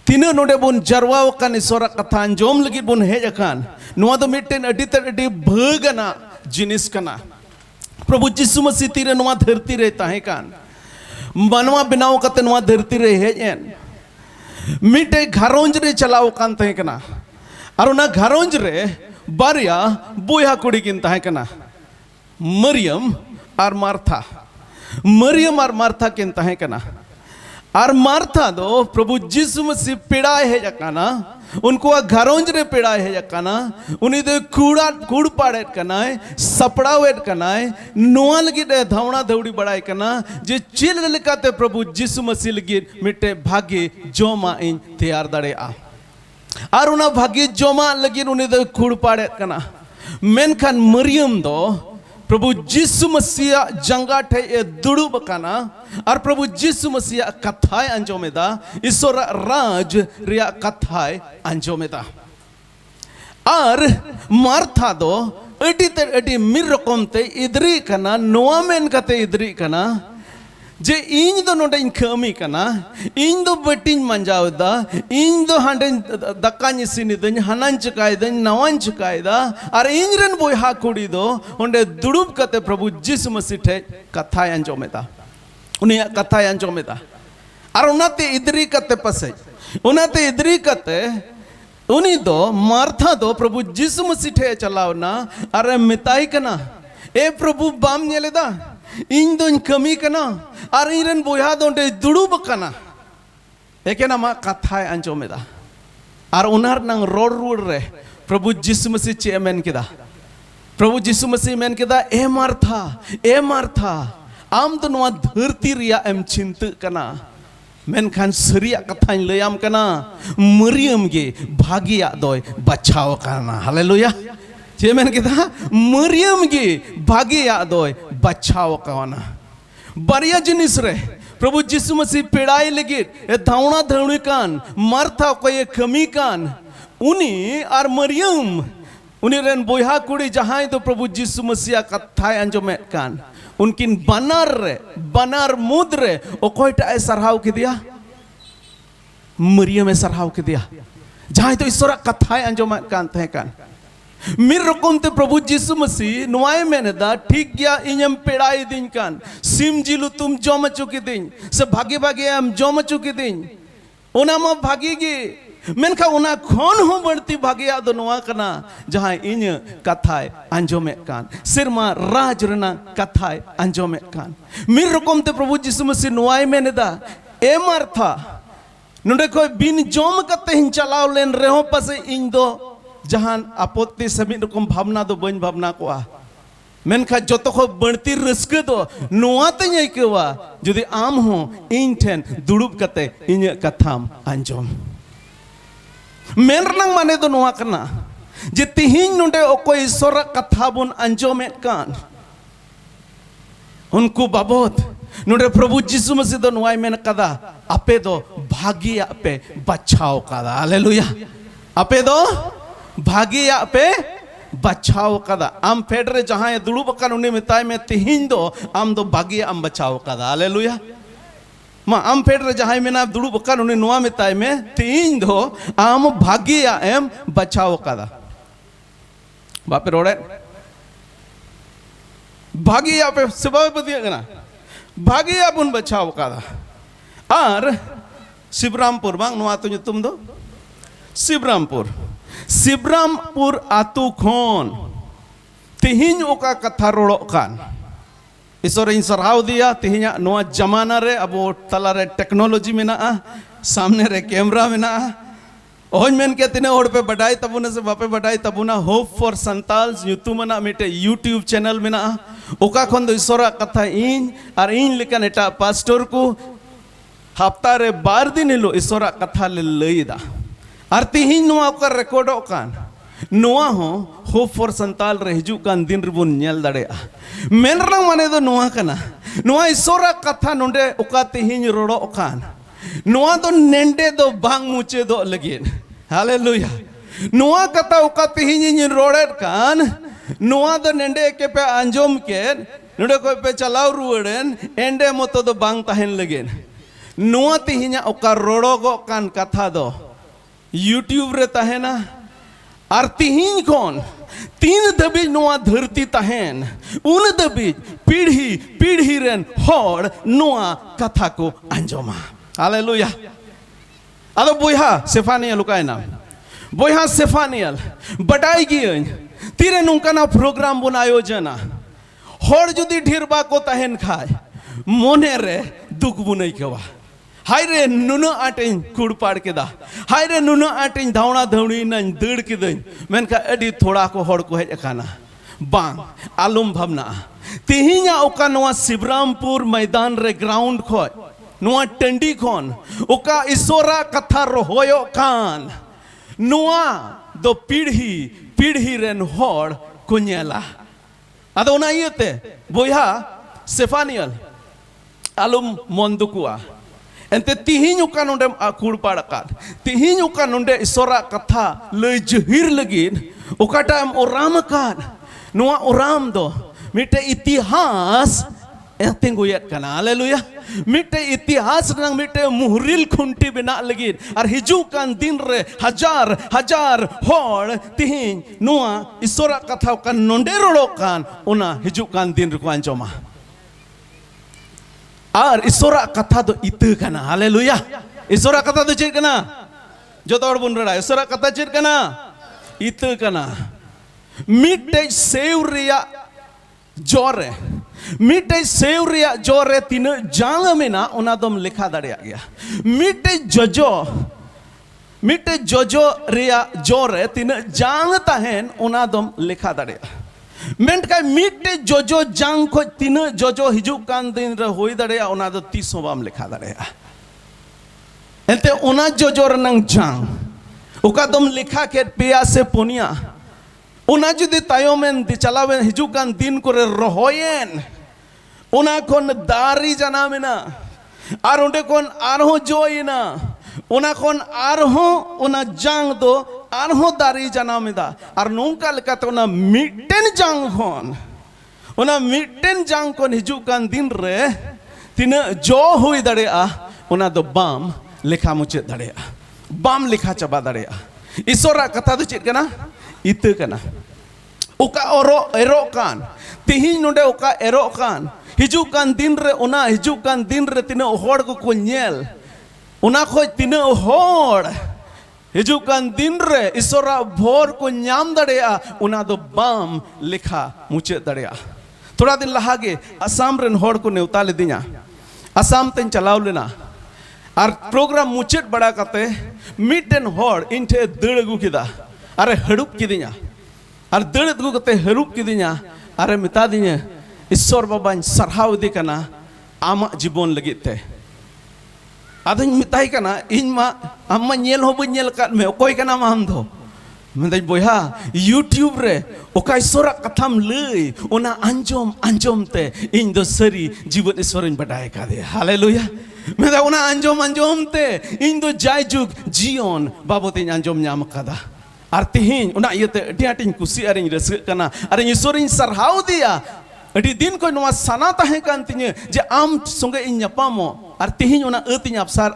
तीना नोडे बुन जरवाव कान ईश्वर कथा अंजोम लगी बुन हेज अकान नुआ दो मिट्टेन अडी भगना जिनिस कना प्रभु यीशु मसीह तीरे नुआ धरती रे ताहे कान मनवा बनाव कते नुआ धरती रे हेजन मिट्टे घरोंज रे चलाव कान ताहे कना और उना घरोंज रे बारिया बोया कुड़ी किन ताहे कना मरियम और मार्था किन ताहे कना और मार्था दो प्रभु यीशु मसीह पेड़ाए है जकाना उनको घरोंज रे पेड़ाए है जकाना उन्हीं दे कूड़ पाड़े कनाए सपड़ावेट कनाए नुआ लगी दे धावना धौड़ी बड़ाए कना जे चिल लिकाते प्रभु यीशु मसीह लगी मिट्टे भाग्य जोमा इन तैयार दड़े आ और उना भाग्य जोमा लगी उन्हीं दे कूड़ पाड़े कना मेनखान मरियम दो प्रभु यीशु मसीह जंगा ठे दुड़ुब काना और प्रभु यीशु मसीह कथाएं अंजोमेदा ईश्वर राज रिया कथाएं अंजोमेदा और मार्था दो अडी मिर रकम ते इदरी कना नोआ मेन कते इदरी कना जे इन दो नोडे खमी कना इन दो बटिन मंजावदा इन दो हांडे दक्कानी सिनी दन हनान चकाय दन नवान चकाय दा और इंजरन बोयहा कुड़ी दो ओंडे दुड़ुब कते प्रभु यीशु मसीह ठे कथा अंजोमेदा उनिया कथा अंजोमेदा और उनाते इदरी कते पसे उनाते इदरी कते उनी दो मार्था दो प्रभु यीशु मसीह ठे चलावना अरे मिताई कना ए प्रभु बाम नेलेदा इन दो कमी कना और इरन बोया दोंडे दुड़ुब कना एकेना मा कथाय अंजोमेदा और उनार नंग रोड रूड रे प्रभु यीशु मसीह चे मेन किदा प्रभु यीशु मसीह मेन किदा ए मार्था आम तो नुआ धरती रिया एम चिंत कना मेनखान सरिया कथाñ लयाम कना मरियम गे भागिया दोय बचाव कना हालेलुया चे मेन किदा मरियम गे भागिया दोय बचाव कना बारिया जिनिस रे प्रभु यीशु मसीह पेड़ाई लगी ए धावना धौणी कान मार्था को ये कमी कान उनी और मरियम उनी रेन बोया कुड़ी जहां तो प्रभु यीशु मसीह कथाएं अंजोमे कान उनकिन बनार मुद रे ओकोयटा ए सरहाव के दिया मरियम ए सरहाव के दिया जहां तो ईश्वर कथाएं अंजोमे कान थे कान मिर रकम ते प्रभु यीशु मसीह नुआय मेनेदा ठीक गया इñam पेड़ाई दिन कान सिम जिलु तुम जम चुकी दिन से भागे भागे हम जम चुकी दिन ओना मा भागी गे मेनखा ओना खोन हो बढ़ती भागिया दो नुआ कना जहां इñ कथाय अंजोमे कान सिरमा राज रना कथाय अंजोमे कान मिर रकम ते प्रभु यीशु मसीह नुआय मेनेदा ए मार्था नुडे कोई बिन जम कते हिन चलाव लेन रेहो पसे इñ दो जहां आपत्ति सभी रकम भावना दो बन भावना को मेनखा जो को बढ़ती रस्क दो नुआते आइकवा जुदी आम हो इन ठेन दुड़ुब कते इñ कथाम अंजोम मेनरनंग माने दो नुआ कना जे तिहिन नुडे ओको ईश्वर कथा बुन अंजोमे कान उनको बाबत नुडे प्रभु यीशु मसीह दो नुआय मेन कदा आपे दो भागिया पे बचाव कदा हालेलुया आपे दो भागिया पे बचाव कदा आम फेडरे जहां दुड़ुब कान उनी मिताय में तिहिन दो आम दो भागिया आम बचाव कदा हालेलुया मा आम फेडरे जहां मेना दुड़ुब कान उनी नुआ मिताय में तिहिन दो आम भागिया एम बचाव कदा बापे रोड़े भागिया पे सबब बदिया कना भागिया बुन बचाव कदा और शिवरामपुर बांग नुआ तो तुम दो शिवरामपुर आतु खोन तिहिन ओका कथा रोड़ो कान ईश्वर इन सरहाव दिया तिहिन नुआ जमाना रे अब तला रे टेक्नोलॉजी में ना सामने रे कैमरा में ना ओहन मेन के तिने ओड़ पे बढ़ाई तबुना से बापे बढ़ाई तबुना होप फॉर संताल्स यूट्यूब मिटे यूट्यूब चैनल में ना ओका खोन दो ईश्वर कथा इन और इन लेकिन एटा पास्टर को हफ्ता रे 12 दिन लो ईश्वर कथा ले लईदा और तिहिन नुआ का रिकॉर्डो कान नुआ हो होप फॉर संताल रे हिजु कान दिन रिबुन नेल दड़े मेनरंग माने दो नुआ कना नुआ ईश्वर कथा नोंडे ओका तिहिन रोड़ो कान नुआ तो नेंडे दो बांग मुचे दो लगिन हालेलुया नुआ कथा ओका तिहिन रोड़े कान नुआ दो नेंडे के पे अंजोम के नोंडे कोई पे चलाव रुवड़ेन एंडे मतो दो बांग तहन लगिन नुआ तिहिना ओका रोड़ोगो कान कथा दो यूट्यूब रे तहेना और तिहिन कौन तीन दबिज नुआ धरती तहेन उन दबिज पीढ़ी पीढ़ी रेन होड़ नुआ कथा को अंजोमा हालेलुया अदो बोया सेफानियल लुकायना बोया सेफानियल बटाई गियन तीरे नुंकाना प्रोग्राम बन आयोजना होड़ जुदी ढेर बाको तहेन खाय मोने रे दुख बुनई केवा हाय रे नुना आटें कुड़ पाड़ के दा हाय रे नुना आटें धावना धावनी नन दड़ के दन मेनका अडी थोड़ा को होड़ को हेज अकाना बांग आलम भावना तिहिना ओका नवा शिवरामपुर मैदान रे ग्राउंड खोय नुआ टंडी खोन ओका ईश्वरा कथा रोहोयो कान नुआ दो पीढ़ी पीढ़ी रेन होड़ कुन्यला अदो ना इयते बोया सेफानियल आलम मोंदुकुआ एंते तिहिन उका नोंडे कुड़ पाड़काद तिहिन उका नोंडे ईश्वरा कथा लय जहिर लगिन ओकाटा एम ओराम काद नुआ ओराम दो मिटे इतिहास एतिंगुयत कना हालेलुया मिटे इतिहास रंग मिटे मुहरिल खुंटी बना लगिन और हिजू कान दिन रे हजार हजार होड़ तिहिन नुआ ईश्वरा कथा का नोंडे रोड़ो कान उना हिजू कान दिन रे को अंजोमा और ईश्वरा कथा दो इत कना हालेलुया ईश्वरा कथा दो चेक कना जो तोड़ बुन रहा ईश्वरा कथा चेक कना इत कना मिटे सेवरिया जोरे मिटे सेवरिया जोरे तीन जांग में ना उना दम लिखा दड़िया गया मिटे जोजो रिया जोरे तीन जांग तहेन उना दम लिखा दड़िया मेंट का मिटे जोजो जांग को तीन जोजो हिजू कान दिन रे होई दड़िया उना दो 30 बाम लिखा दड़िया एंते उना जोजो रनंग जांग उका दम लिखा के पिया से पुनिया उना जुदी तायोमेन दि चलावेन हिजू कान दिन करे रोहोयेन उना कोन दारी जाना मेना आर उंडे कोन आरहो जोइना उना कोन आरहो उना जांग दो आरहो दारी जाना मेदा आर नोंका लेकाते उना मिटेन जांग खोन उना मिटेन जांग कोन हिजू कान दिन रे तिना जो हुई दड़ेया उना दो बाम लिखा मुचे दड़ेया बाम लिखा चबा दड़ेया ईश्वरा कथा दो चेक कना इत कना उका ओरो एरो कान तिहिन नोंडे उका एरो कान हिजू कान दिन रे उना हिजू कान दिन रे तिना होड़ को नेल उना खोज तिना होड़ हिजू कान दिन रे ईश्वरा भोर को नाम दड़ेया उना दो बाम लिखा मुचे दड़ेया थोड़ा दिन लहागे असम रेन होड़ को नेवता ले दिया असम तेन चलाव लेना और प्रोग्राम मुचेट बड़ा कते मिटेन होड़ इनठे दड़ अगू किदा अरे हड़ुप किदिया और दड़ अगू कते हड़ुप किदिया अरे मिता दिया ईश्वर बाबा सरहाव दी कना आमा जीवन लगिते आदि मिताई कना इन मा अम्मा नेल हो बनेल काट में कोई कना माम दो मैं बोया यूट्यूब रे ओका ईश्वरा कथाम लई ओना अंजोम अंजोम ते इन दो सरी जीवन ईश्वर इन बटाए का दे हालेलुया मैं ओना अंजोम अंजोम ते इन दो जाय जुग जीवन बाबोते अंजोम न्याम कदा आर तिहिन ओना इयते अटियाटिन कुसी अरिन रस कना अरे ईश्वर इन सरहाव दिया अड़ी दिन को नवा सना ताहे कान तिने जे आम संगे इन न्यापामो और तिहिन ओना अतिन अपसार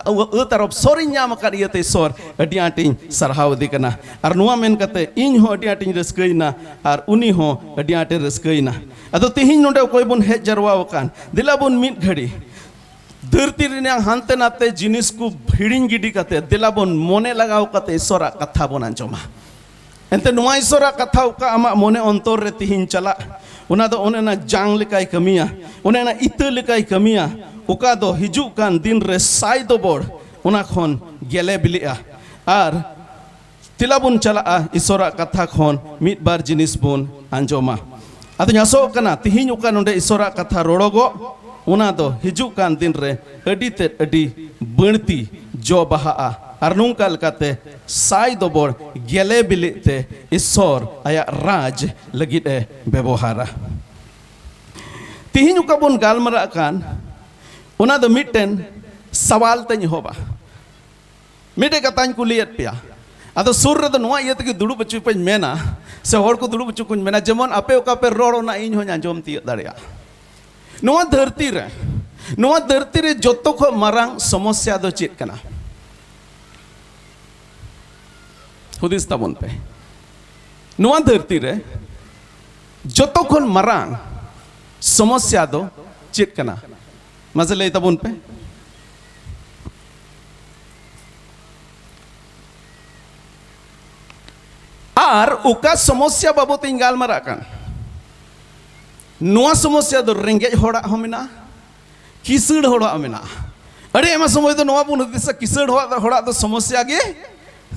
तरफ सोरिन न्याम कर इयते सोर अटियाटिन सरहाव दी कना और नुआ मेन कते इन हो अटियाटिन रसकइना और उनी हो अटियाटे रसकइना अदो तिहिन नोडे कोई बन हेज जरवा कान दिला बन मिट घड़ी धरती रिना हानते नाते जिनिस को भिड़िन गिडी कते दिला बन मोने लगाव कते ईश्वरा कथा बन अंजोमा एंते नुआ ईश्वरा कथा उका आमा मोने अंतर रे तिहिन चला उना दो ओने ना जांग लेकाय कमिया ओने ना इते लेकाय कमिया उका दो हिजू कान दिन रे साई दो बोड़ उना खोन गेले बिलिया आर तिला बुन चला ईश्वरा कथा खोन मिट बार जिनिस बुन अंजोमा अदो न्यासो कना तिहिन उका नोंडे ईश्वरा कथा रोड़ोगो उना दो हिजू कान दिन रे अडी ते अडी बणती जो बहा और नोंका लकाते साई दो बोड़ गेले बिलिते ईश्वर आया राज लगित व्यवहारा तिहिन उका बुन गालमरा कान उना दो मिटेन सवाल तन होबा मिटे कतान कुलियत पिया अदो सुर रे दो नुआ इयत के दुड़ु बच्चू पे मेना से होड़ को दुड़ु बच्चू को मेना जेमन आपे ओका पे रोड़ ना इन हो अंजोम तिय दड़िया नुआ धरती रे ᱱᱚᱣᱟ ᱫᱷᱟᱹᱨᱛᱤ ᱨᱮ ᱡᱚᱛᱚ ᱠᱷᱚᱱ ᱢᱟᱨᱟᱝ ᱥᱚᱢᱚᱥᱥᱟ ᱫᱚ ᱪᱮᱫ ᱠᱟᱱᱟ? ᱦᱩᱫᱤᱥ ᱛᱟᱵᱚᱱ ᱯᱮ, ᱱᱚᱣᱟ ᱫᱷᱟᱹᱨᱛᱤ ᱨᱮ ᱡᱚᱛᱚ ᱠᱷᱚᱱ ᱢᱟᱨᱟᱝ ᱥᱚᱢᱚᱥᱥᱟ ᱫᱚ ᱪᱮᱫ ᱠᱟᱱᱟ? ᱢᱟᱥᱮ ᱞᱟᱹᱭ ᱛᱟᱵᱚᱱ ᱯᱮ। ᱟᱨ ᱚᱠᱟ ᱥᱚᱢᱚᱥᱥᱟ ᱵᱟᱵᱚᱫ ᱤᱧ ᱜᱟᱞᱢᱟᱨᱟᱜ ᱠᱟᱱ, ᱱᱚᱣᱟ ᱥᱚᱢᱚᱥᱥᱟ ᱫᱚ ᱨᱮᱸᱜᱮᱡ ᱦᱚᱲᱟᱜ ᱦᱚᱸ ᱢᱮᱱᱟᱜᱼᱟ, ᱠᱤᱥᱟᱹᱬ ᱦᱚᱲᱟᱜ ᱢᱮᱱᱟᱜᱼᱟ। ᱟᱹᱰᱤ ᱟᱭᱢᱟ ᱥᱚᱢᱚᱭ ᱫᱚ ᱱᱚᱣᱟ ᱵᱚᱱ ᱦᱩᱫᱤᱥᱟ ᱠᱤᱥᱟᱹᱬ ᱦᱚᱲᱟᱜ ᱫᱚ ᱥᱚᱢᱚᱥᱥᱟ ᱜᱮ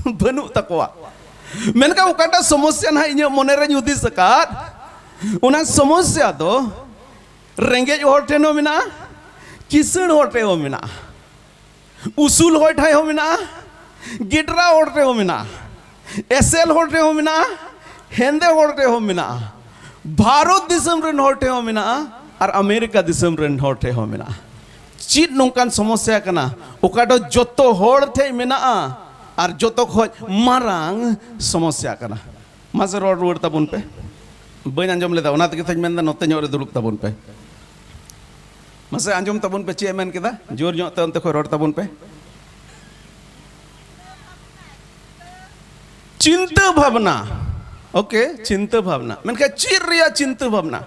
ᱵᱟᱹᱱᱩᱜ ᱛᱟᱠᱚᱣᱟ। ᱢᱮᱱᱠᱷᱟᱱ ᱚᱠᱟᱴᱟᱜ ᱥᱚᱢᱚᱥᱥᱟ ᱱᱟᱦᱟᱜ ᱤᱧᱟᱹᱜ ᱢᱚᱱᱮᱨᱮᱧ ᱦᱩᱫᱤᱥ ᱟᱠᱟᱫ, ᱚᱱᱟ ᱥᱚᱢᱚᱥᱥᱟ ᱫᱚ ᱨᱮᱸᱜᱮᱡ ᱦᱚᱲ ᱴᱷᱮᱱ ᱦᱚᱸ ᱢᱮᱱᱟᱜᱼᱟ, ᱠᱤᱥᱟᱹᱬ ᱦᱚᱲ ᱴᱷᱮᱱ ᱦᱚᱸ ᱢᱮᱱᱟᱜᱼᱟ, ᱩᱥᱩᱞ ᱦᱚᱲ ᱴᱷᱮᱱ ᱦᱚᱸ ᱢᱮᱱᱟᱜᱼᱟ, ᱜᱤᱰᱨᱟ ᱦᱚᱲ ᱴᱷᱮᱱ ᱦᱚᱸ ᱢᱮᱱᱟᱜᱼᱟ, ᱮᱥᱮᱞ ᱦᱚᱲ ᱴᱷᱮᱱ ᱦᱚᱸ ᱢᱮᱱᱟᱜᱼᱟ, ᱦᱮᱸᱫᱮ ᱦᱚᱲ ᱴᱷᱮᱱ ᱦᱚᱸ ᱢᱮᱱᱟᱜᱼᱟ, ᱵᱷᱟᱨᱚᱛ ᱫᱤᱥᱚᱢ ᱨᱮᱱ ᱦᱚᱲ ᱴᱷᱮᱱ ᱦᱚᱸ ᱢᱮᱱᱟᱜᱼᱟ, ᱟᱨ ᱟᱢᱮᱨᱤᱠᱟ ᱫᱤᱥᱚᱢ ᱨᱮᱱ ᱦᱚᱲ ᱴᱷᱮᱱ ᱦᱚᱸ ᱢᱮᱱᱟᱜᱼᱟ। ᱪᱮᱫ ᱱᱚᱝᱠᱟᱱ ᱥᱚᱢᱚᱥᱥᱟ ᱠᱟᱱᱟ ᱚᱠᱟ ᱫᱚ ᱡᱚᱛᱚ ᱦᱚᱲ ᱴᱷᱮᱱ ᱢᱮᱱᱟᱜᱼᱟ ᱟᱨ ᱡᱚᱛᱚ ᱠᱷᱚᱡ ᱢᱟᱨᱟᱝ ᱥᱚᱢᱚᱥᱥᱟ ᱠᱟᱱᱟ? ᱢᱟᱥᱮ ᱨᱚᱲ ᱨᱩᱣᱟᱹᱲ ᱛᱟᱵᱚᱱ ᱯᱮ। ᱵᱟᱹᱧ ᱟᱸᱡᱚᱢ ᱞᱮᱫᱟ, ᱚᱱᱟ ᱛᱮᱜᱮ ᱛᱚᱧ ᱢᱮᱱᱫᱟ ᱱᱚᱛᱮ ᱧᱚᱜ ᱨᱮ ᱫᱩᱲᱩᱵ ᱛᱟᱵᱚᱱ ᱯᱮ। ᱢᱟᱥᱮ ᱟᱸᱡᱚᱢ ᱛᱟᱵᱚᱱ ᱯᱮ ᱪᱮᱫ ᱮ ᱢᱮᱱ ᱠᱮᱫᱟ, ᱡᱳᱨ ᱧᱚᱜ te ᱚᱱᱛᱮ ᱠᱷᱚᱡ ᱨᱚᱲ ᱛᱟᱵᱚᱱ ᱯᱮ। चिंता भावना, ओके, चिंता भावना मेनखान चेद रेया चिंता भावना?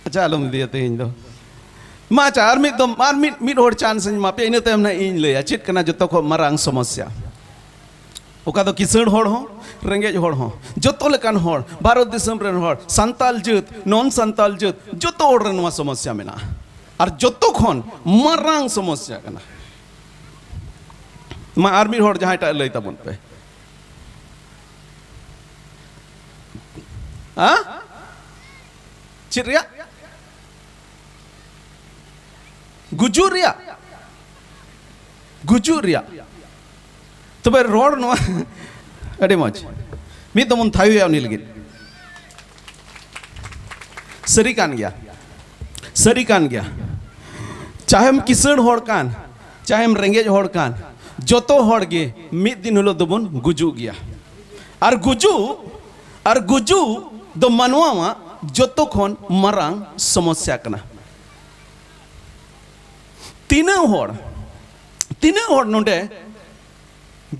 अच्छा आलम दिया तेज दो मा चार मिद दो मार मिद होड़ चांस मा पे इने तयम ना इन ले चेद कना जतो को मारांग समस्या ओका दो किसण होड़ हो, रेंगेज होड़ हो, जतो लेकान होड़, भारत दिसम रेन होड़, संताल जात, नॉन संताल जात, जतो होड़ रे नोवा समस्या मेना और जतो खन मारांग समस्या कना। मा आर्मी होड़ जहां टा लई ताबन पे हाँ चिरिया गुजुरिया गुजुरिया तबे रोड नो अड़ी मज मी तो मन थायु या नील गिर सरी कान गया चाहे हम किसण होड़ कान चाहे हम रेंगेज होड़ कान जोतो होड़ गे मिद दिन हलो दोबन गुजु गया और गुजु दो मनवा जोतो खन मारांग समस्या कना। तीना होड़ नोंडे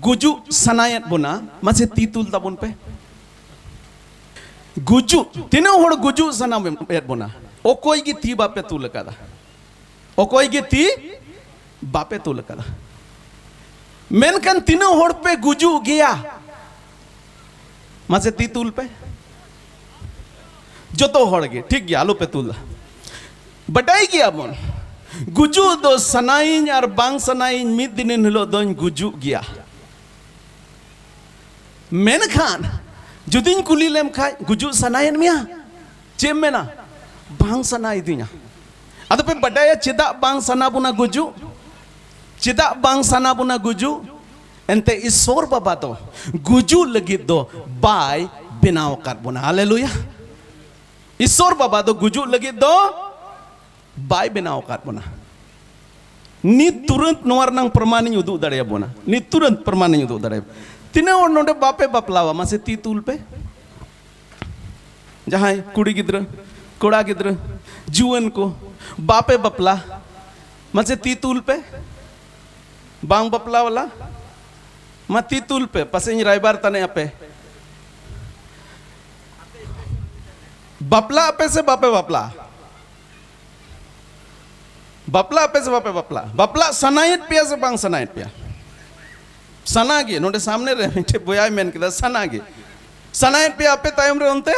गुजु सनायत बोना मासे तीतुल ताबुन पे गुजु तीना होड़ गुजु सनायत बोना ओकोई की ती बापे तुल कदा ओकोई की ती बापे तुल कदा मेनकन तीना होड़ पे गुजु गया मासे तीतुल पे जोतो होड़ गे ठीक गया आलू पे तुल बटाई गया बोन गुजु दो सनाइन और बांग सनाइन मिद दिन हिलो दोन गुजु गया मेनखान जुदिन कुली लेम खाय गुजु सनायन मिया चेम मेना बांग सनाई दिया अदो पे बटाया चिदा बांग सना बुना गुजु चिदा बांग सना बुना गुजु एंते ईश्वर बाबा दो गुजु लगी दो बाय बिनाव कर बुना हालेलुया ईश्वर बाबा दो गुजु लगी दो बाय बिनाव कर बुना नी तुरंत नोर नंग प्रमाण उदू दड़े बोना नी तुरंत प्रमाण उदू दड़े तीना और नोडे बापे बापलावा मासे ती तुल पे जहां कुड़ी गिद्र कोड़ा गिद्र जुवन को बापे बपला मासे ती तुल पे बांग बपला वाला मा ती तुल पे पसेंज रायबार तने अपे बपला अपे से बापे बपला बपला अपे से बापे बपला बपला सनायत पिया से बांग सनायत पिया सनागे नोडे सामने रे मिठे बोया मेन किदा सनागे सनायत पिया अपे तायम रे ओनते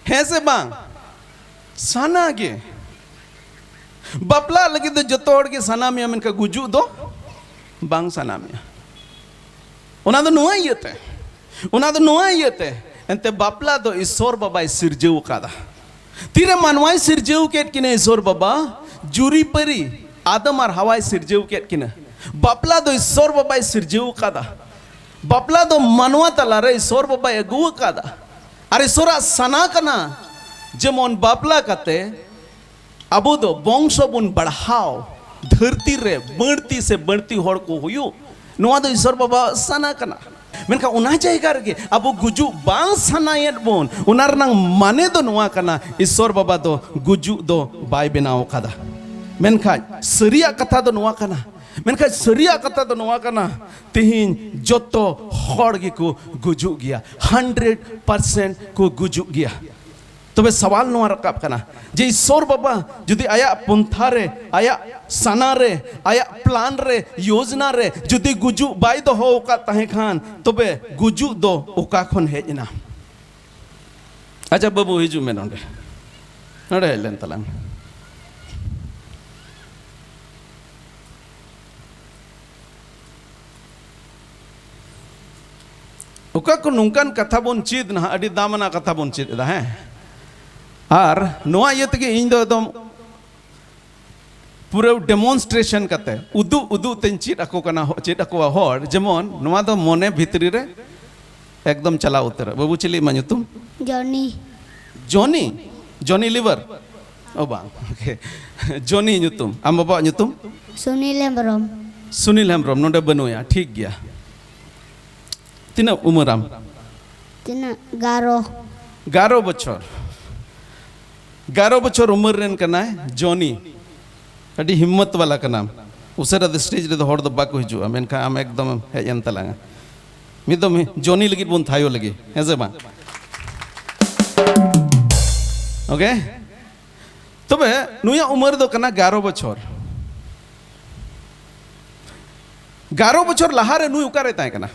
है से बांग सनागे बपला लगी तो जतो होड़ के सना मिया मेन का गुजु दो बांग सना मिया उना दो नुआ येते एंते बपला दो ईश्वर बाबा सिरजेव कादा तीरे मनवाई सिरजेव केट किने ईश्वर बाबा जुरी परी आदम और हवाई सिरजेव केट किने बपला दो ईश्वर बाबा सिरजेव कादा बपला दो मनवा तला रे ईश्वर बाबा अगुव कादा अरे ईश्वर सना कना जेमन बपला कते अबो दो वंश बुन बढ़ाओ धरती रे बढ़ती से बढ़ती होड़ को हुयो नुआ दो ईश्वर बाबा साना कना मेनखा उना जायगा रे अब गुजु बांग सानायेद बोन उना रनांग माने दो नुआ कना ईश्वर बाबा दो गुजु दो बाय बेनाव कादा मेनखा सरिया कथा दो नुआ कना मेनखा सरिया कथा दो नुआ कना तिहिन जोतो हड़ गी को गुजु गया 100% को गुजु गया तबे सवाल नुआ रकाब कना जे ईश्वर बाबा जुदी आया पंथा रे आया सना रे आया प्लान रे योजना रे जुदी गुजु बाय दो हो का तहे खान तबे गुजु दो ओका खन हेजना अच्छा बाबू हिजु में नोंडे नोंडे लेन तलांग ओका को नुंकान कथा बोन चीद ना अडी दामना कथा बोन चीद दा है आर नोआ ये तक इन दो एकदम पूरा डेमोन्स्ट्रेशन करते उदू उदू तेन चीज अको कना चीज अको हर जेमन नोआ दो मोने भितरी रे एकदम चला उतर बाबू चिली मा ᱧᱩᱛᱩᱢ जॉनी जॉनी जॉनी लिवर ओ बा ओके जॉनी ᱧᱩᱛᱩᱢ आम बाबा ᱧᱩᱛᱩᱢ सुनील हेम्ब्रम नोंडे बनुया ठीक गया तीना उमराम तीना 11 बछर 11 बछर उम्र रेन कना जॉनी अड़ी हिम्मत वाला का नाम उसरा द स्टेज रे हर द बाको हिजुआ मेनखा आम एकदम हेजन तलांगा मिदम जॉनी लगी बोन थायो लगी हेजे बा ओके तबे नुया उम्र दो कना 11 बछर 11 बछर लहारे नुई उकारे ताय कना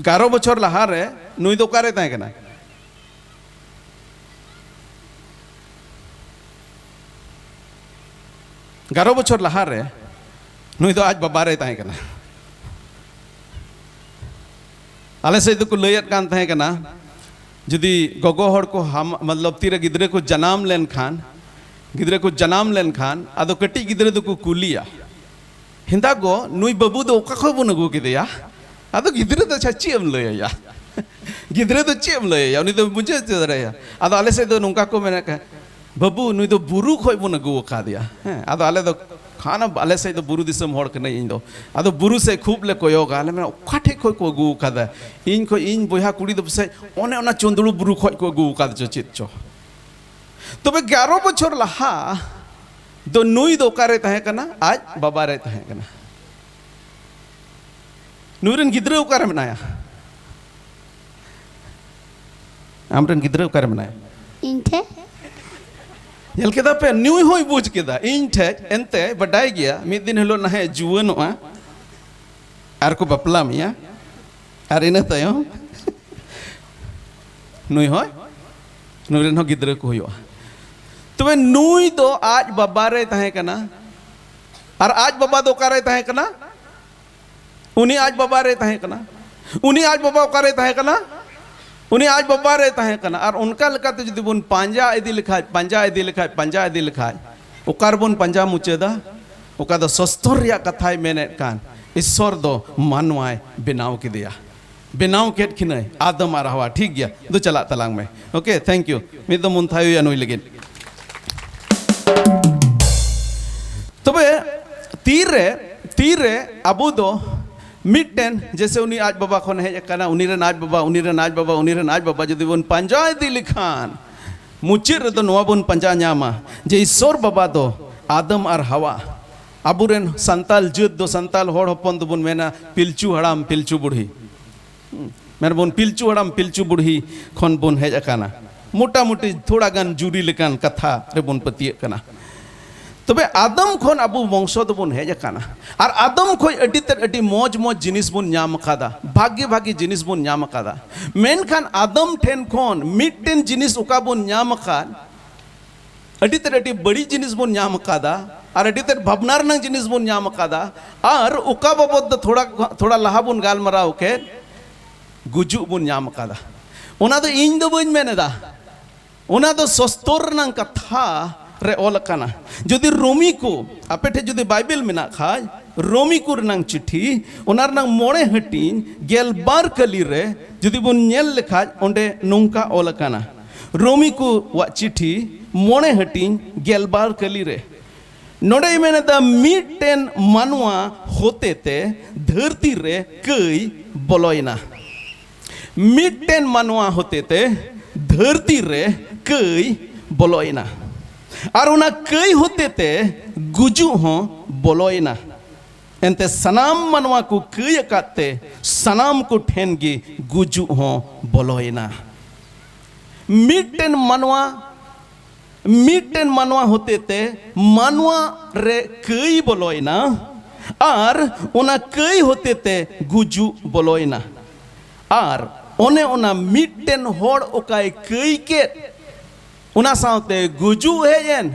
11 बछर लहारे नुई दो उकारे ताय कना 11 बछर लहारे नुई दो आज बाबा रे ताहे कना आले से को लयत कान ताहे कना जुदी गोगो हड़ को हम मतलब तीरे गिदरे को जनाम लेन खान आदो कटी गिदरे दो को कुलिया हिंदा गो नुई बाबू दो ओका खो बन अगु किदया आदो गिदरे दो छची एम लयया गिदरे दो चे एम लयया उनी दो मुझे दरेया आदो आले से दो नुका को मेने का बाबू नुई दो बुरु खोय बन अगु का दिया हैं आदो आले दो खाना आले से दो बुरु दिसम हड़ कने इन दो आदो बुरु से खूब ले कोयोगा आले मेना ओकाठे खोय को अगु का दा इन को इन बोया कुड़ी दो से ओने ओना चोंदुलु बुरु खोय को अगु का चो चित चो तबे 11 बछर लहा दो नुई दो कारे ताहे कना आज बाबा रे ताहे कना नुरन गिदरे उकारे मनाया आमरन गिदरे उकारे मनाया इनथे यल केदा पे न्यूई होई बुझ केदा इन ठे एनते बडाई गया मिद दिन हलो नहे जुवनोआ आर को बपला मिया आर इना तयो नुई होय नुरन हो गिदरे को होयो तबे नुई दो आज बाबा रे ताहे कना और आज बाबा दो कारे ताहे कना उनी आज बाबा रे ताहे कना उनी आज बाबा कारे ताहे कना उनी आज बाबा रे ताहे कना और उनका लकाते जदि बुन पांजा इदी लिखाय ओकार बुन पांजा मुचेदा ओका दो सस्तर रिया कथाय मेने कान ईश्वर दो मानवाय बेनाव किदिया बेनाव केट खिनय आदम आर हवा ठीक गया दो चला तलांग में ओके थैंक यू मी दो मुन थायो या नुई लगिन तबे तीरे अबू दो मिटन जैसे उनी आज बाबा खन हेज कना उनी रे आज बाबा जदि बन पंजा इदी लिखान मुचिर रे दो नवा बन पंजा न्यामा जे ईश्वर बाबा दो आदम और हवा अबुरेन संताल जुद दो संताल होड़ हपन दो बन मेना पिलचू हड़ाम पिलचू बुढ़ी मेर बन पिलचू हड़ाम पिलचू बुढ़ी खन बन हेज कना मोटा मोटी थोड़ा गान जुरी लेकान कथा रे बन पतिये कना तबे आदम खन अबू वंश दो बन हेज कना और आदम खोय अडी तर अडी मौज जिनिस बन न्याम कादा भाग्य जिनिस बन न्याम कादा मेनखान आदम ठेन खन मिटटेन जिनिस उका बन न्याम काद अडी तर अडी बड़ी जिनिस बन न्याम कादा और अडी तर भावनार नंग जिनिस बन न्याम कादा और उका बाबद दो थोड़ा लहा बन गालमराव के गुजु बन न्याम कादा ओना दो इन दो बन मेनेदा ओना दो सस्तर नंग कथा रे ओल काना जदि रोमी को आपे ठे जदि बाइबल मेना खाय रोमी को रनांग चिट्ठी ओनार नंग मोड़े हटीन गेल बार कली रे जदि बन नेल लेखाय ओंडे नोंका ओल काना रोमी को वा चिट्ठी मोड़े हटीन गेल बार कली रे नोडे मेने दा मीटेन मानवा होते ते धरती रे कई बोलोइना मीटेन मानवा होते ते धरती रे कई बोलोइना और उना कई होते ते गुजु हो बोलोइना एंते सनाम मानवा को कई काते सनाम को ठेनगी गुजु हो बोलोइना मीटेन मानवा होते ते मानवा रे कई बोलोइना और उना कई होते ते गुजु बोलोइना और ओने उना मीटेन होड़ ओकाय कई के उना साउते गुजु हेयन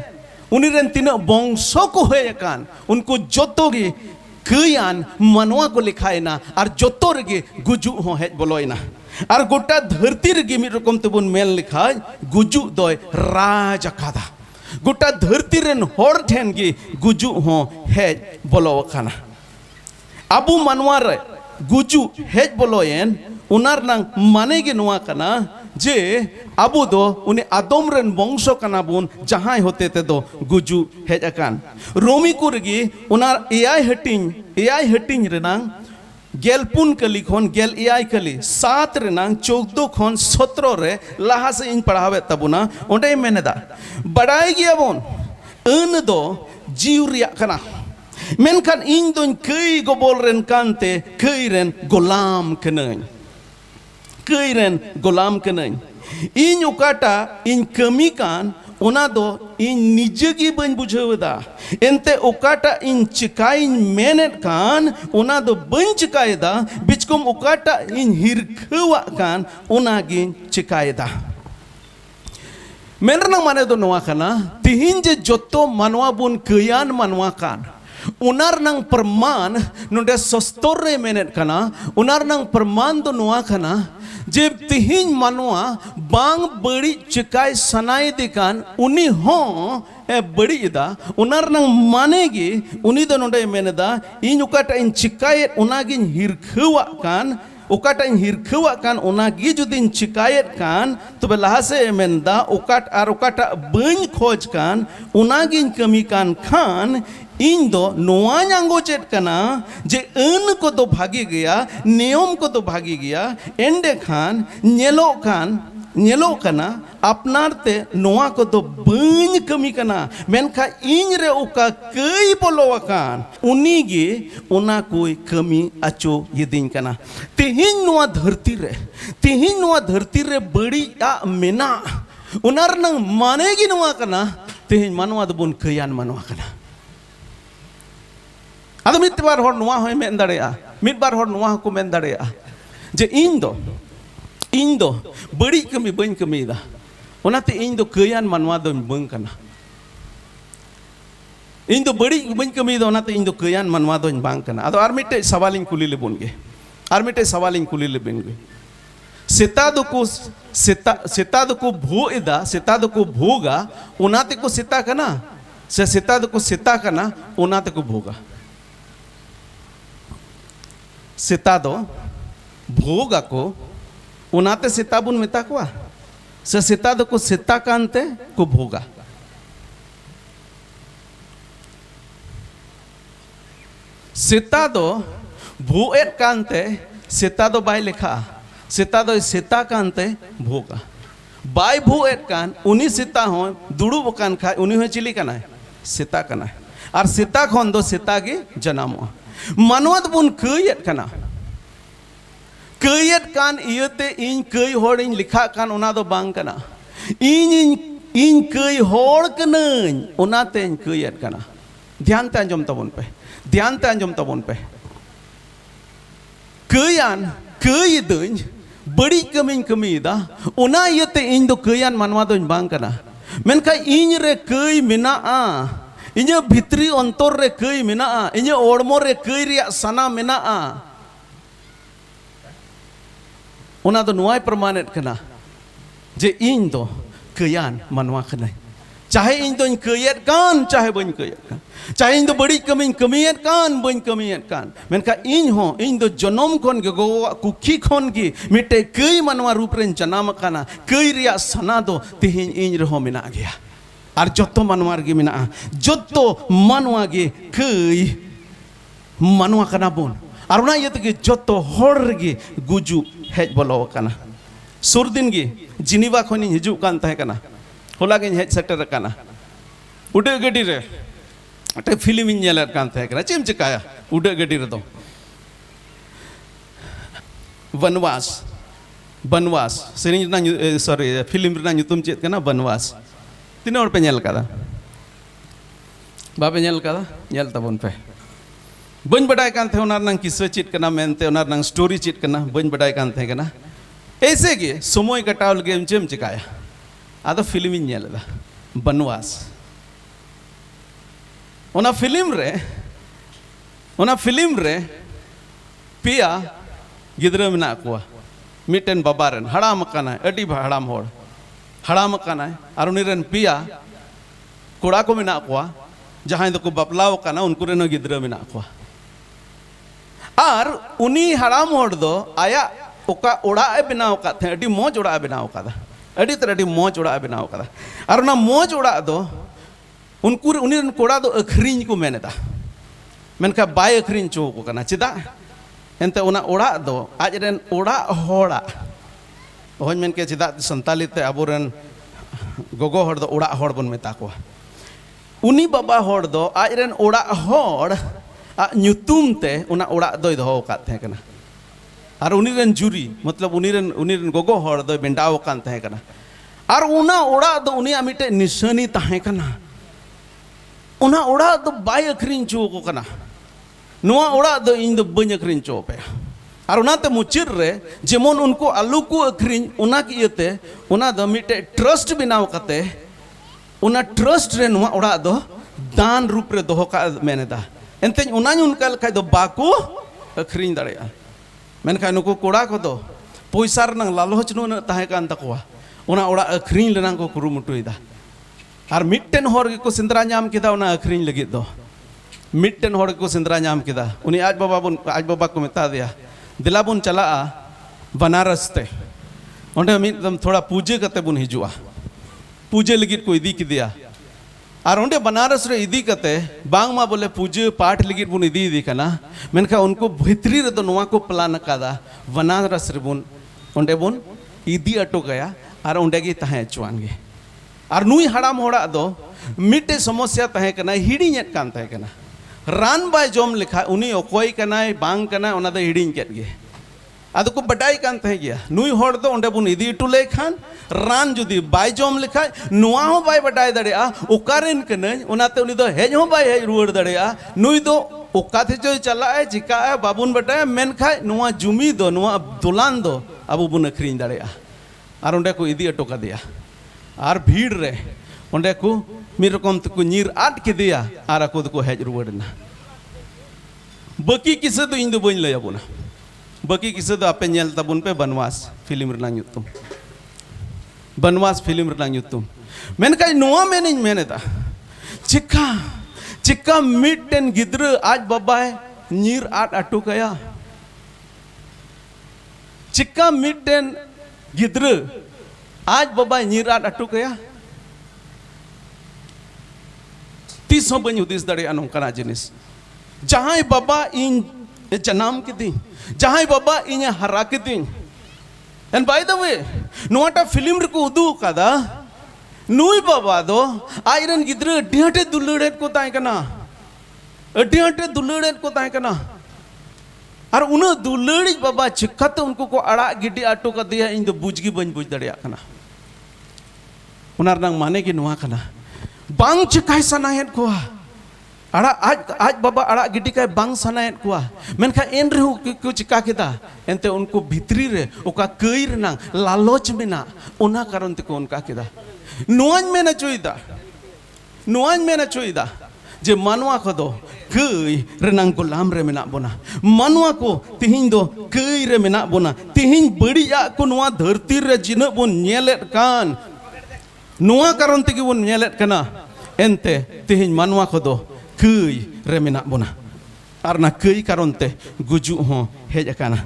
उनिरेन तिना बंशो को हेयकान उनको जोतो गी कईयान मानवा को लिखायना और जोतो रेगे गुजु हो हेज बोलोइना और गोटा धरती रेगे मिद रकम तेबुन मेल लिखाय गुजु दोय राज अकादा गोटा धरती रेन होड़ ठेन गी गुजु हो हेज बोलोवकाना अबु मानवा रे गुजु हेज बोलोयन उनार नंग माने गे नुआ कना जे अबु दो उन्हें आदम रेन वंशो कना बुन जहां होते ते दो गुजु हेज अकान रोमी कुरगी उनार एआई हटिंग रेनांग गेलपुन कली खन गेल एआई कली 7 रेनांग 14 खन 17 रे लाहा से इन पढ़ावे तबुना ओंडे मेनेदा बड़ाई गिया बोन अन दो जीव रिया कना मेनखान इन दोन कई गोबोल रेन कांते कई रेन गोलाम कनई कई रेन गोलाम कनई इन उकाटा इन कमी कान उना दो इन निजगी बन बुझेवदा एंते उकाटा इन चिकाइन मेनेट कान उना दो बन चिकायदा बिचकुम उकाटा इन हिरखवा कान उना गिन चिकायदा मेनरना माने दो नोआ कना तिहिन जे जोतो मानवा बुन कयान मानवा कान उनार नंग प्रमाण नोडे सस्तर रे मेनेट कना उनार नंग प्रमाण दो नोआ कना जे तिहिन मानवा बांग बड़ी चिकाय सनाय दिकान उनी हो बड़ी इदा उनार नंग मानेगी उनी दो नोडे मेनेदा इन उकाटा इन चिकाय उनागिन हिरखवा कान उकाटा इन हिरखवा कान उनागी जुदिन चिकायत कान तो लाहा से मेनदा उकाटा बन खोज कान उनागिन कमी कान खान इन दो नोआ न्यांगो चेट कना जे अन को तो भागी गया नियम को तो भागी गया एंडे खान नेलो कना अपनार ते नोआ को तो बन कमी कना मेनखा इन रे उका कई बोलोवाकान उनीगे उना कोई कमी अचो यदिन कना तिहिन नोआ धरती रे बड़ी आ मेना उनार नंग मानेगी नोआ कना तिहिन मानवा दो बुन कयान मानवा कना अद मितबार होड़ नुआ होय मेन दाड़ेया मितबार होड़ नुआ को मेन दाड़ेया जे इन दो बड़ी कमी बन कमीदा ओनाते इन दो कयान मानवा दो बंग कना इन दो बड़ी बन कमीदा ओनाते इन दो कयान मानवा दो बांग कना अदो आर मिटे सवालिन कुली ले बोनगे सेता दो को भो इदा सेता दो को भोगा ओनाते को सेता कना से सेता दो को सेता कना ओनाते को भोगा सेता दो भोगा को उनाते सेता बुन मेता को से सेता दो को सेता कांते को भोगा सेता दो भोएट कांते सेता दो बाय लेखा सेता दो सेता कांते भोगा बाय भोएट कान उनी सेता हो दुड़ू बकान खा उनी हो चिली कना सेता कना और सेता खन दो सेता गे जनामो मानवत बुन कयत कना कयत कान इयते इन कई होड़ इन लिखा कान उना दो बांग कना इन कई होड़ कनई उनाते इन कयत कना ध्यान ते अंजम तबन पे कयान कई दई बड़ी कमीदा उना इयते इन दो कयान मानवा दो बांग कना मेनखा इन रे कई मेना इन्हें भित्री अंतर रे कई मेना इन्हें ओड़मो रे कई रिया सना मेना उना दो नुआय प्रमाणित कना जे इन दो कयान मानवा कना चाहे इन दो कयत कान चाहे बन कयत कान चाहे इन दो बड़ी कमियत कान बन कमियत कान मेनखा इन दो जनम खन गे गो कुखी खन गे मिटे कई मानवा रूप रेन जनाम काना कई रिया सना दो तिहिन इन रहो मेना गया और जोतो मानवा गे मेना जोतो मानवा गे कई मानवा कना बोन और उना ये तगे जोतो हर गे गुजु हेज बोलो कना सुर दिन गे जिनीवा खोनी हिजु कान तहे कना होला गे हेज सेक्टर कना उडे गडी रे अटे फिल्म इन नेलर कान तहे कना चेम चिकाया उडे गडी रे दो वनवास बनवास सेरिंग ना सॉरी फिल्म रे ना nyutum चेत कना बनवास तीन और पे नेल कदा बाबे नेल कदा नेल तबन पे बन बडाय कान थे ओनार नंग किस्सा चेत कना मेनते ओनार नंग स्टोरी चेत कना बन बडाय कान थे कना ऐसे गे समय कटाव लगे चेम चिकाया आदो फिल्म इन नेल दा बनवास ओना फिल्म रे पिया गिद्रा मेना कोआ मिटेन बाबारन हड़ाम काना अडी हड़ाम होड़ हड़ाम काना और उनीरन पिया कोड़ा को मेना कोआ जहां दो को बपलाव काना उनको रेनो गिद्रा मेना कोआ और उनी हड़ाम होड़ दो आया ओका ओड़ा बनाव का थे अडी मौज ओड़ा बनाव का अडी तरह अडी मौज ओड़ा बनाव का और ना मौज ओड़ा दो उनको उनीरन कोड़ा दो अखरीन को मेनेदा मेनका बाय अखरीन चो को कना चिदा एंते उना ओड़ा दो आज रेन ओड़ा होड़ा ओहन मेन के चिदा संताली ते अबोरन गोगो हड़ दो ओड़ा हड़ बन मेता को उनी बाबा हड़ दो आज रेन ओड़ा हड़ आ nyutum ते उना ओड़ा दोय दो का थे कना और उनीरन जुरी मतलब उनीरन गोगो हड़ दो बेंडाव कान थे कना और उना ओड़ा दो उनी मिटे निशानी ताहे कना उना ओड़ा दो बाय अखरीन चो को कना नुआ ओड़ा दो इन दो बन अखरीन चो पे और उनाते मुचिर रे जेमोन उनको आलू को अखरीन उना की इयते उना दो मिटे ट्रस्ट बनाव कते उना ट्रस्ट रे नुआ ओड़ा दो दान रूप रे दोहो का मेनेदा एंते उना उनका लखाय दो बाको अखरीन दाड़ेया मेनखाय नुको कोड़ा को दो पैसा रनंग लालच नु ताहे कान तकोवा उना ओड़ा अखरीन लेनांग को कुरुमुटुइदा और मिट्टन हर को सिंदरा नाम किदा उना अखरीन लगी दो मिट्टन हर को सिंदरा नाम किदा उनी आज बाबा को मेता दिया दिला बुन चला बनारस ते ओंडे मिदम थोड़ा पूजे कते बुन हिजुआ पूजे लगी को इदी किदिया और ओंडे बनारस रे इदी कते बांग मा बोले पूजे पाठ लगी बुन इदी कना मेनखा उनको भितरी रे तो नोवा को प्लान कादा बनारस रे बुन ओंडे बुन इदी अटो गया और ओंडे गी तहे चुआन गे और नुई हड़ाम होड़ा दो मिटे समस्या तहे कना हिड़ीñ कान तहे कना रान बाय जोम लिखा उनी ओकोय कनाय बांग कना ओना दो हिड़ीñ केट गे आदो को बटाई कान तहे गया नुई होड़ दो ओंडे बुन इदी टू ले खान रान जुदी बाय जोम लिखा नुआ हो बाय बटाई दड़ेया ओकारेन कने ओनाते उनी दो हेज हो बाय हेज रुवर दड़ेया नुई दो ओका थे जो चला है चिका है बाबुन बटाय मेन खाय नुआ जुमी दो नुआ दुलान दो अबु बुन अखरीñ दड़ेया और ओंडे को इदी अटो का दिया और भीड़ रे ओंडे को मिर रकम तको नीर आट के दिया और को को हेज रुवड़ना बकी किसे तो इन दो बन लय अबुना बकी किसे तो आपे नेल तबुन पे बनवास फिल्म रना nyutum बनवास फिल्म रना nyutum मेनकाय नोआ मेनिñ मेनेदा चिक्का मिटन गिद्र आज बाबाय नीर आट अटो कया चिक्का मिटन गिद्र आज बाबा नीर आट अटो कया तीस हो बन हुदिस दड़े नौकाना जिनिस जहां बाबा इन जनाम किदी जहां बाबा इन हरा किदी एंड बाय द वे नोटा फिल्म रे को उदू कादा नुई बाबा दो आयरन गिद्र अड्डियाटे दुलड़ेट को ताय कना अड्डियाटे दुलड़ेट को ताय कना और उन दुलड़ी बाबा चिक्काते उनको को अड़ा गिड्डी आटो का दिया इन दो बुझगी बन बुझ दड़िया कना उनार नंग माने की नुआ कना बांग चिकाय सनायत को अड़ा आज बाबा अड़ा गिड्डी का बांग सनायत को मेनखा एन रे को चिका केदा एनते उनको भितरी रे ओका कई रना लालच मेना ओना कारण ते को उनका केदा नुआन मेना चोइदा जे मानवा को दो कई रेनांग गुलाम रे मेना बोना मानवा को तिहिं दो कई रे मेना बोना तिहिं बड़िया को नुआ धरती रे जिन बोन नेलेट कान नुआ कारण ते की बोन नेलेट कना एनते तिहिं मानवा को दो कई रे मेना बोना और ना कई कारण ते गुजु हो हेज अकाना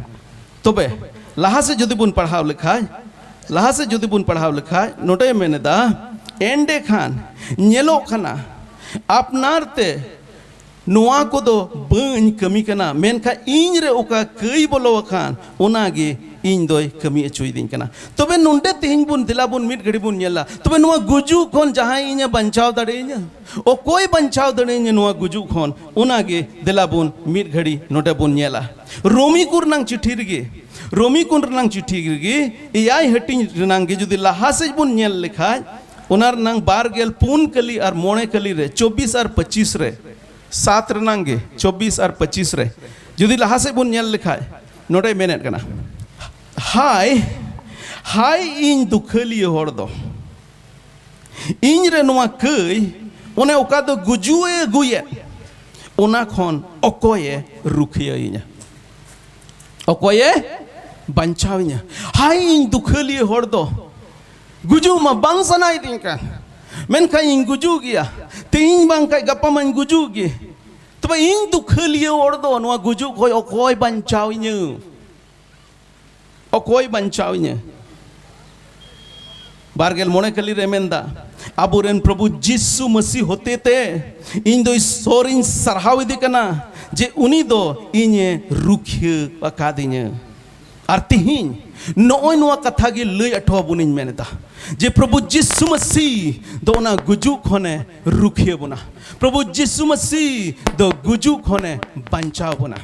तबे लाहा से जदि बुन पढ़ाव लिखाय नोटे मेनेदा एंडे Khan nyelok kana apnar te ᱱᱚᱣᱟ ᱠᱚᱫᱚ ᱵᱟᱹᱧ ᱠᱟᱹᱢᱤ ᱠᱟᱱᱟ ᱢᱮᱱᱠᱷᱟᱱ ᱤᱧ ᱨᱮ ᱚᱠᱟ ᱠᱟᱹᱭ ᱵᱚᱞᱚ ᱟᱠᱟᱱ ᱚᱱᱟᱜᱮ ᱤᱧ ᱫᱚᱭ ᱠᱟᱹᱢᱤ ᱚᱪᱚᱭᱤᱫᱤᱧ ᱠᱟᱱᱟ ᱛᱚᱵᱮ ᱱᱚᱸᱰᱮ ᱛᱮᱦᱮᱧ ᱵᱚᱱ ᱫᱮᱞᱟ ᱵᱚᱱ ᱢᱤᱫ ᱜᱷᱟᱹᱲᱤ ᱵᱚᱱ ᱧᱮᱞᱟ ᱛᱚᱵᱮ ᱱᱚᱣᱟ ᱜᱩᱡᱩᱜ ᱠᱷᱚᱱ ᱡᱟᱦᱟᱸᱭ ᱤᱧᱮ ᱵᱟᱧᱪᱟᱣ ᱫᱟᱲᱮᱭᱟᱹᱧᱟ ᱚᱠᱚᱭ ᱵᱟᱧᱪᱟᱣ ᱫᱟᱲᱮᱭᱟᱹᱧᱟ ᱱᱚᱣᱟ ᱜᱩᱡᱩᱜ ᱠᱷᱚᱱ ᱚᱱᱟᱜᱮ ᱫᱮᱞᱟ ᱵᱚᱱ ᱢᱤᱫ ᱜᱷᱟᱹᱲᱤ ᱱᱚᱸᱰᱮ ᱵᱚᱱ ᱧᱮᱞᱟ ᱨᱳᱢᱤ ᱠᱚ ᱨᱮᱱᱟᱜ ᱪᱤᱴᱷᱤ ᱨᱮᱜᱮ ᱨᱳᱢᱤ ᱠᱚ ᱨᱮᱱᱟᱜ ᱪᱤᱴᱷि ᱨᱮᱜᱮ 7 ᱦᱟᱹᱴᱤᱧ ᱨᱮᱱᱟᱜ ᱜᱮ ᱡᱩᱫᱤ ᱞᱟᱦᱟ ᱥᱮᱡ ᱵᱚᱱ ᱧᱮᱞ ᱞᱮᱠᱷᱟᱡ ᱚᱱᱟ ᱨᱮᱱᱟᱜ 24 कली और 9 कली रे 24 और 25 रे 7 रनांगे 24 और 25 रे जुदी लहा से बुन नेल लिखाय नोडे मेनेट कना हाय हाय इन दुखलिए होड़ दो इन रे नोआ कई ओने ओका दो गुजुए गुये ओना खन ओकोये रुखिया इ냐 ओकोये बंचावि냐 हाय इन दुखलिए होड़ दो गुजु मा बांग सनाई दिंका मेनखा इन गुजु गिया तीन बांग का गप्पा मन गुजु गी तो भाई इन दुखलिए होड़ दो नोआ गुजु कोई ओकोय बंचावि냐 ओकोय बंचावि냐 बारगेल मोने कली रेमेंदा आबुरेन प्रभु जिसु मसीह होते ते इन दो सोरिन सरहाविदी कना जे उनी दो इन्हे रुखिया अकादि냐 और तिहिन नोय नोआ कथा गे लय अठवा बुनिन मेनेदा जे प्रभु जिसु मसीह दो ना गुजु खने रुखिया बुना प्रभु जिसु मसीह दो गुजु खने बंचाव बुना